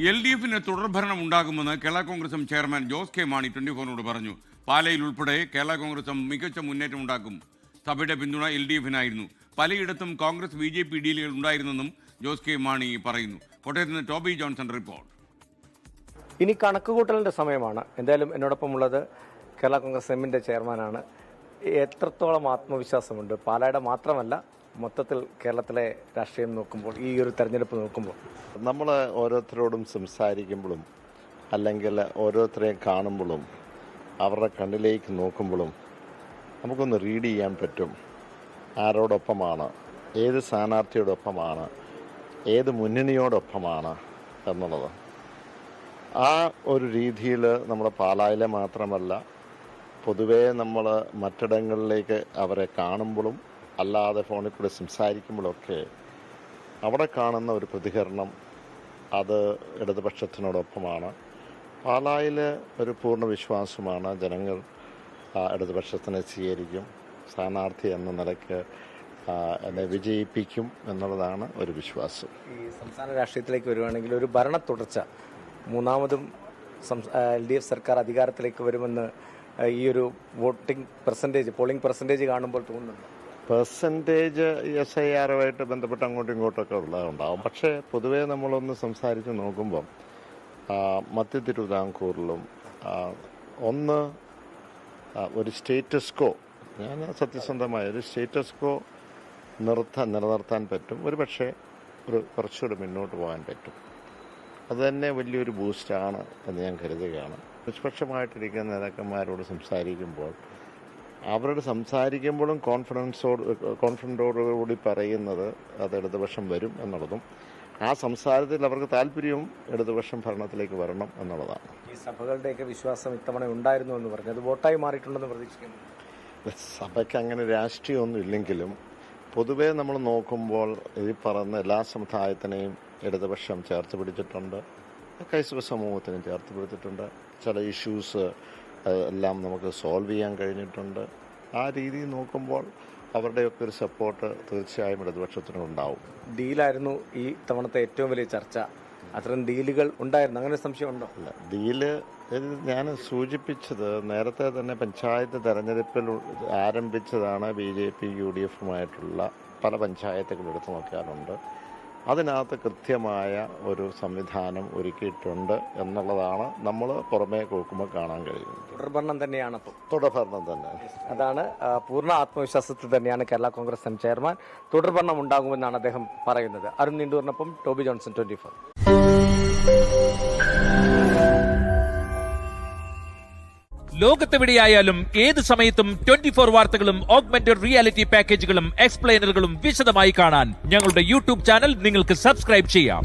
LDF-ന് തുടർഭരണം ഉണ്ടാകുമെന്ന് Kerala Congress chairman Jose K Mani 24-നോട് പറഞ്ഞു. പാലയിൽ ഉൾപ്പെടെ കേരള കോൺഗ്രസ് മികച്ച മുന്നേറ്റം ഉണ്ടാക്കും. സഭയുടെ പിന്തുണ LDF-നായിരുന്നു. പലയിടത്തും കോൺഗ്രസ് BJP ഡീലുകൾ ഉണ്ടായിരുന്നെന്നും ജോസ് കെ മാണി പറയുന്നു. കോട്ടയത്ത് നിന്ന് ടോബി ജോൺസൺ റിപ്പോർട്ട്. ഇനി കണക്കുകൂട്ടലിൻ്റെ സമയമാണ്. എന്തായാലും എന്നോടൊപ്പമുള്ളത് കേരള കോൺഗ്രസ് എമ്മിൻ്റെ ചെയർമാനാണ്. എത്രത്തോളം ആത്മവിശ്വാസമുണ്ട് പാലായുടെ മാത്രമല്ല മൊത്തത്തിൽ കേരളത്തിലെ രാഷ്ട്രീയം നോക്കുമ്പോൾ, ഈ ഒരു തെരഞ്ഞെടുപ്പ് നോക്കുമ്പോൾ? നമ്മൾ ഓരോരുത്തരോടും സംസാരിക്കുമ്പോഴും അല്ലെങ്കിൽ ഓരോരുത്തരെയും കാണുമ്പോഴും അവരുടെ കണ്ണിലേക്ക് നോക്കുമ്പോഴും നമുക്കൊന്ന് റീഡ് ചെയ്യാൻ പറ്റും ആരോടൊപ്പമാണ്, ഏത് സ്ഥാനാർത്ഥിയോടൊപ്പമാണ്, ഏത് മുന്നണിയോടൊപ്പമാണ് എന്നുള്ളത്. ആ ഒരു രീതിയിൽ നമ്മുടെ പാലായിലെ മാത്രമല്ല പൊതുവേ നമ്മൾ മറ്റിടങ്ങളിലേക്ക് അവരെ കാണുമ്പോഴും അല്ലാതെ ഫോണിൽ കൂടെ സംസാരിക്കുമ്പോഴൊക്കെ അവിടെ കാണുന്ന ഒരു പ്രതികരണം അത് ഇടതുപക്ഷത്തിനോടൊപ്പമാണ്. പാലായിൽ ഒരു പൂർണ്ണ വിശ്വാസമാണ് ജനങ്ങൾ ഇടതുപക്ഷത്തിനെ സ്വീകരിക്കും, സ്ഥാനാർത്ഥി എന്ന നിലയ്ക്ക് എന്നെ വിജയിപ്പിക്കും എന്നുള്ളതാണ് ഒരു വിശ്വാസം. ഈ സംസ്ഥാന രാഷ്ട്രീയത്തിലേക്ക് വരുവാണെങ്കിൽ ഒരു ഭരണ തുടർച്ച, മൂന്നാമതും LDF സർക്കാർ അധികാരത്തിലേക്ക് വരുമെന്ന് ഈ ഒരു പോളിംഗ് പെർസെൻറ്റേജ് കാണുമ്പോൾ തോന്നുന്നുണ്ട്. പെർസെൻറ്റേജ് SIR-ുമായിട്ട് ബന്ധപ്പെട്ട് അങ്ങോട്ടും ഇങ്ങോട്ടൊക്കെ ഉള്ളതുണ്ടാവും. പക്ഷേ പൊതുവേ നമ്മളൊന്ന് സംസാരിച്ച് നോക്കുമ്പം മധ്യ തിരുവിതാംകൂറിലും ഒരു സ്റ്റേറ്റസ് കോ, ഞാൻ സത്യസന്ധമായ ഒരു സ്റ്റേറ്റസ് കോ നിലനിർത്താൻ പറ്റും. ഒരു പക്ഷേ കുറച്ചുകൂടി മുന്നോട്ട് പോകാൻ പറ്റും. അത് തന്നെ വലിയൊരു ബൂസ്റ്റാണ് എന്ന് ഞാൻ കരുതുകയാണ്. നിഷ്പക്ഷമായിട്ടിരിക്കുന്ന നേതാക്കന്മാരോട് സംസാരിക്കുമ്പോൾ സംസാരിക്കുമ്പോഴും കോൺഫിഡൻറ്റോടുകൂടി പറയുന്നത് അത് ഇടതുപക്ഷം വരും എന്നുള്ളതും, ആ സംസാരത്തിൽ അവർക്ക് താല്പര്യവും ഇടതുപക്ഷം ഭരണത്തിലേക്ക് വരണം എന്നുള്ളതാണ്. ഈ സഭകളുടെയൊക്കെ വിശ്വാസം ഇത്തവണ ഉണ്ടായിരുന്നു എന്ന് പറഞ്ഞു, അത് വോട്ടായി മാറിയിട്ടുണ്ടെന്ന് പ്രതീക്ഷിക്കുന്നു. സഭയ്ക്ക് അങ്ങനെ രാഷ്ട്രീയമൊന്നും ഇല്ലെങ്കിലും പൊതുവേ നമ്മൾ നോക്കുമ്പോൾ ഈ പറയുന്ന എല്ലാ സമുദായത്തിനെയും ഇടതുപക്ഷം ചേർത്ത് പിടിച്ചിട്ടുണ്ട്, ക്രൈസ്തവ സമൂഹത്തിനും ചേർത്ത് പിടിച്ചിട്ടുണ്ട്. ചില ഇഷ്യൂസ് എല്ലാം നമുക്ക് സോൾവ് ചെയ്യാൻ കഴിഞ്ഞിട്ടുണ്ട്. ആ രീതിയിൽ നോക്കുമ്പോൾ അവരുടെയൊക്കെ ഒരു സപ്പോർട്ട് തീർച്ചയായും ഇടതുപക്ഷത്തിനുണ്ടാവും. ഡീലായിരുന്നു ഈ തവണത്തെ ഏറ്റവും വലിയ ചർച്ച. അത്തരം ഡീലുകൾ ഉണ്ടായിരുന്നു, അങ്ങനെ സംശയമുണ്ടോ? അല്ല, ഡീല് ഞാൻ സൂചിപ്പിച്ചത് നേരത്തെ തന്നെ പഞ്ചായത്ത് തെരഞ്ഞെടുപ്പിൽ ആരംഭിച്ചതാണ്. BJP UDF-ഉമായിട്ടുള്ള പല പഞ്ചായത്തുകൾ എടുത്തു നോക്കാറുണ്ട്. അതിനകത്ത് കൃത്യമായ ഒരു സംവിധാനം ഒരുക്കിയിട്ടുണ്ട് എന്നുള്ളതാണ് നമ്മൾ പുറമേ നോക്കുമ്പോൾ കാണാൻ കഴിയുന്നത്. തുടർഭരണം തന്നെയാണ്. തുടർഭരണം തന്നെ, അതാണ് പൂർണ്ണ ആത്മവിശ്വാസത്തിൽ തന്നെയാണ് കേരള കോൺഗ്രസ് എം ചെയർമാൻ. തുടർഭരണം ഉണ്ടാകുമെന്നാണ് അദ്ദേഹം പറയുന്നത്. അരുൺ നീണ്ടൂരിനൊപ്പം ടോബി ജോൺസൺ, 24. ലോകത്തെവിടെയായാലും ഏത് സമയത്തും 24 വാർത്തകളും ഓഗ്മെന്റഡ് റിയാലിറ്റി പാക്കേജുകളും എക്സ്പ്ലെയിനറുകളും വിശദമായി കാണാൻ ഞങ്ങളുടെ YouTube ചാനൽ നിങ്ങൾക്ക് സബ്സ്ക്രൈബ് ചെയ്യാം.